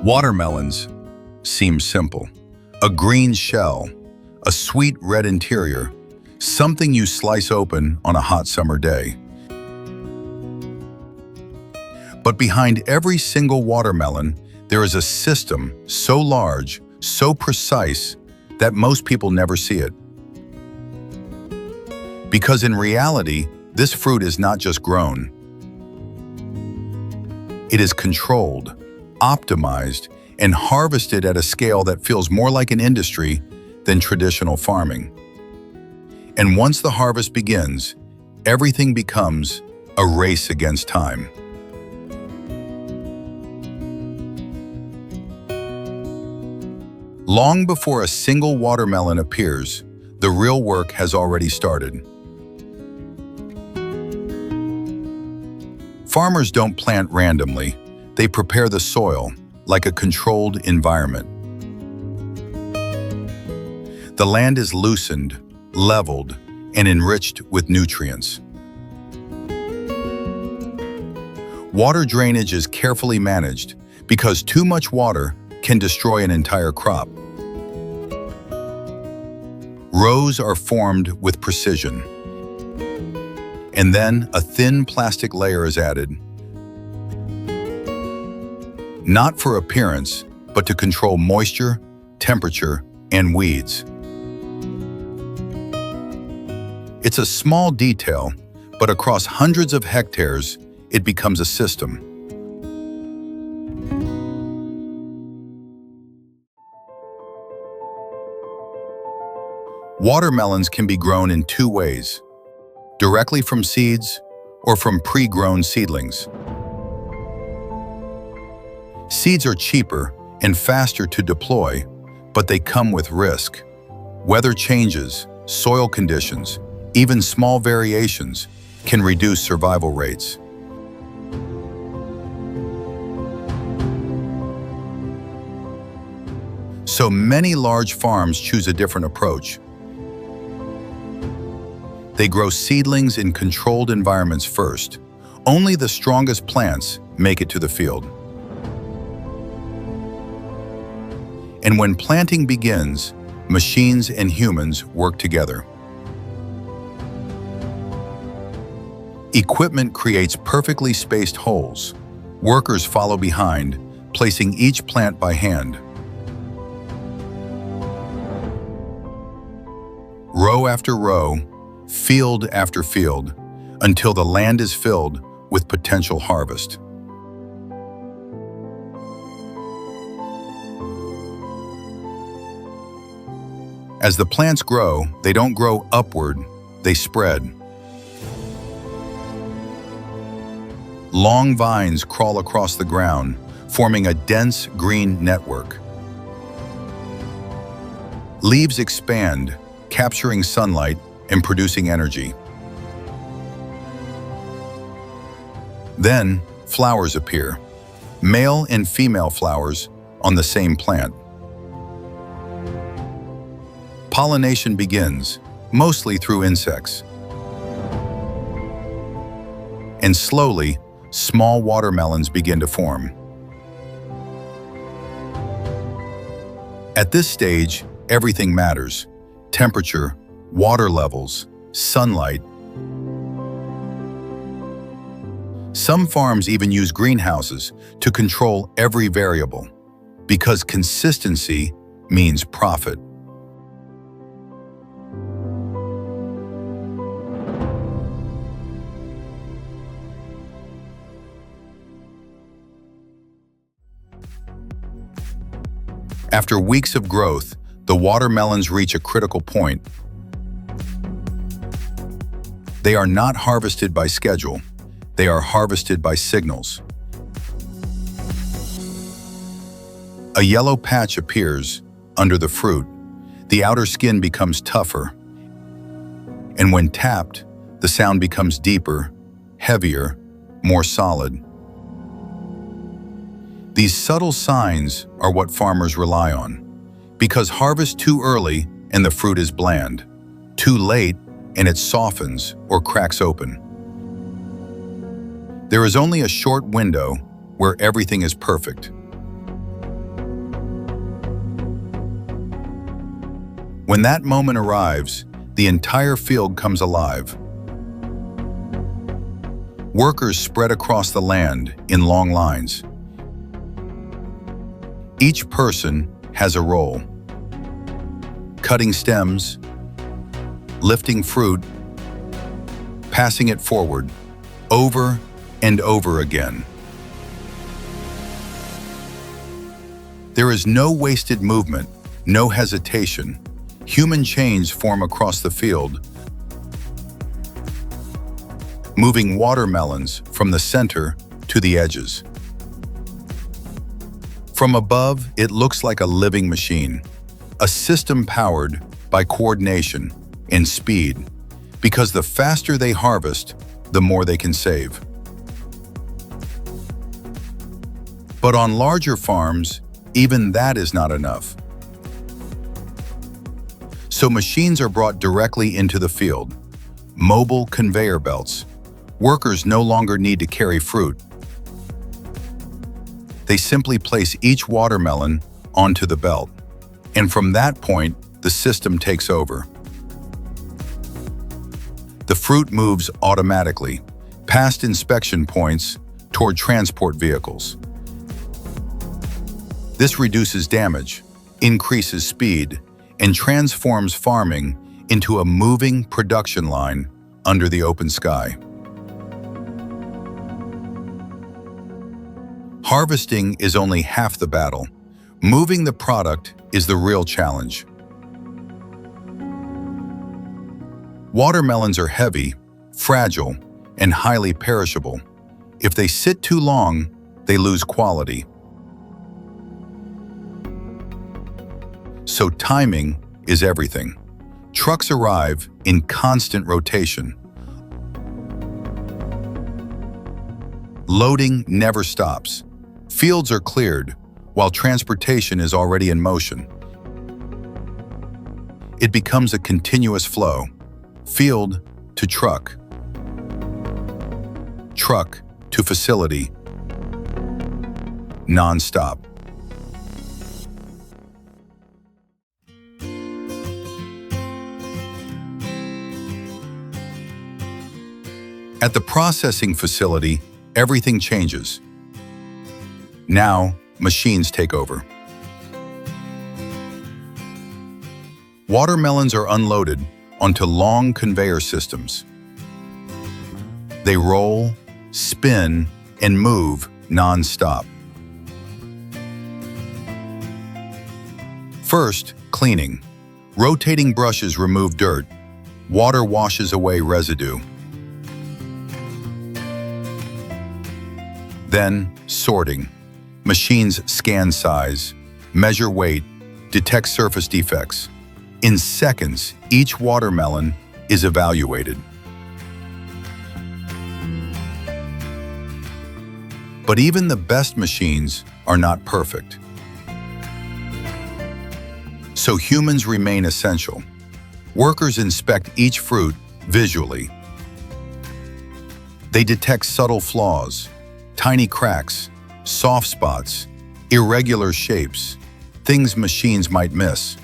Watermelons seem simple. A green shell, a sweet red interior, something you slice open on a hot summer day. But behind every single watermelon, there is a system so large, so precise, that most people never see it. Because in reality, this fruit is not just grown. It is controlled, optimized, and harvested at a scale that feels more like an industry than traditional farming. And once the harvest begins, everything becomes a race against time. Long before a single watermelon appears, the real work has already started. Farmers don't plant randomly. They prepare the soil like a controlled environment. The land is loosened, leveled, and enriched with nutrients. Water drainage is carefully managed because too much water can destroy an entire crop. Rows are formed with precision, and then a thin plastic layer is added. Not for appearance, but to control moisture, temperature, and weeds. It's a small detail, but across hundreds of hectares, it becomes a system. Watermelons can be grown in two ways: directly from seeds or from pre-grown seedlings. Seeds are cheaper and faster to deploy, but they come with risk. Weather changes, soil conditions, even small variations can reduce survival rates. So many large farms choose a different approach. They grow seedlings in controlled environments first. Only the strongest plants make it to the field. And when planting begins, machines and humans work together. Equipment creates perfectly spaced holes. Workers follow behind, placing each plant by hand. Row after row, field after field, until the land is filled with potential harvest. As the plants grow, they don't grow upward, they spread. Long vines crawl across the ground, forming a dense green network. Leaves expand, capturing sunlight and producing energy. Then, flowers appear, male and female flowers on the same plant. Pollination begins, mostly through insects. And slowly, small watermelons begin to form. At this stage, everything matters: temperature, water levels, sunlight. Some farms even use greenhouses to control every variable, because consistency means profit. After weeks of growth, the watermelons reach a critical point. They are not harvested by schedule. They are harvested by signals. A yellow patch appears under the fruit. The outer skin becomes tougher. And when tapped, the sound becomes deeper, heavier, more solid. These subtle signs are what farmers rely on, because harvest too early and the fruit is bland, too late and it softens or cracks open. There is only a short window where everything is perfect. When that moment arrives, the entire field comes alive. Workers spread across the land in long lines. Each person has a role: cutting stems, lifting fruit, passing it forward, over and over again. There is no wasted movement, no hesitation. Human chains form across the field, moving watermelons from the center to the edges. From above, it looks like a living machine, a system powered by coordination and speed, because the faster they harvest, the more they can save. But on larger farms, even that is not enough. So machines are brought directly into the field. Mobile conveyor belts. Workers no longer need to carry fruit. They simply place each watermelon onto the belt, and from that point, the system takes over. The fruit moves automatically, past inspection points, toward transport vehicles. This reduces damage, increases speed, and transforms farming into a moving production line under the open sky. Harvesting is only half the battle. Moving the product is the real challenge. Watermelons are heavy, fragile, and highly perishable. If they sit too long, they lose quality. So timing is everything. Trucks arrive in constant rotation. Loading never stops. Fields are cleared while transportation is already in motion. It becomes a continuous flow. Field to truck. Truck to facility. Non-stop. At the processing facility, everything changes. Now, machines take over. Watermelons are unloaded onto long conveyor systems. They roll, spin, and move non-stop. First, cleaning. Rotating brushes remove dirt. Water washes away residue. Then, sorting. Machines scan size, measure weight, detect surface defects. In seconds, each watermelon is evaluated. But even the best machines are not perfect. So humans remain essential. Workers inspect each fruit visually. They detect subtle flaws, tiny cracks, soft spots, irregular shapes, things machines might miss.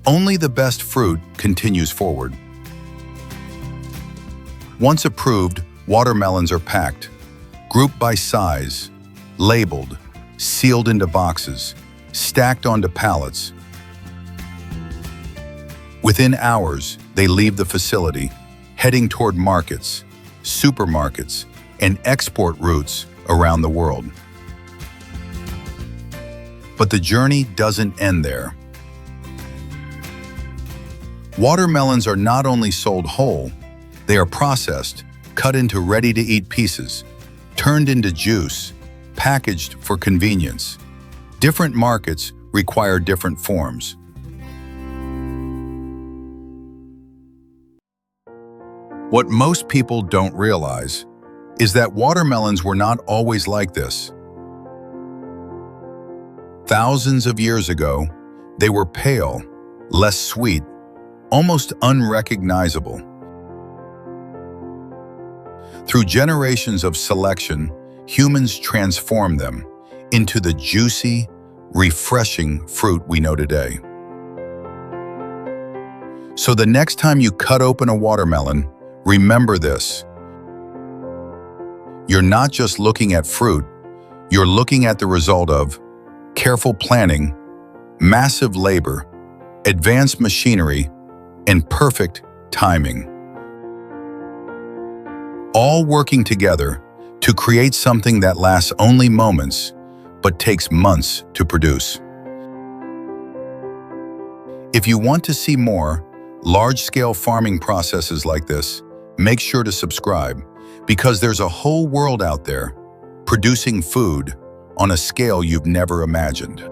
Only the best fruit continues forward. Once approved, watermelons are packed, grouped by size, labeled, sealed into boxes, stacked onto pallets. Within hours, they leave the facility, heading toward markets, supermarkets, and export routes around the world. But the journey doesn't end there. Watermelons are not only sold whole, they are processed, cut into ready-to-eat pieces, turned into juice, packaged for convenience. Different markets require different forms. What most people don't realize is that watermelons were not always like this. Thousands of years ago, they were pale, less sweet, almost unrecognizable. Through generations of selection, humans transformed them into the juicy, refreshing fruit we know today. So the next time you cut open a watermelon, remember this. You're not just looking at fruit, you're looking at the result of careful planning, massive labor, advanced machinery, and perfect timing. All working together to create something that lasts only moments, but takes months to produce. If you want to see more large-scale farming processes like this, make sure to subscribe, because there's a whole world out there producing food on a scale you've never imagined.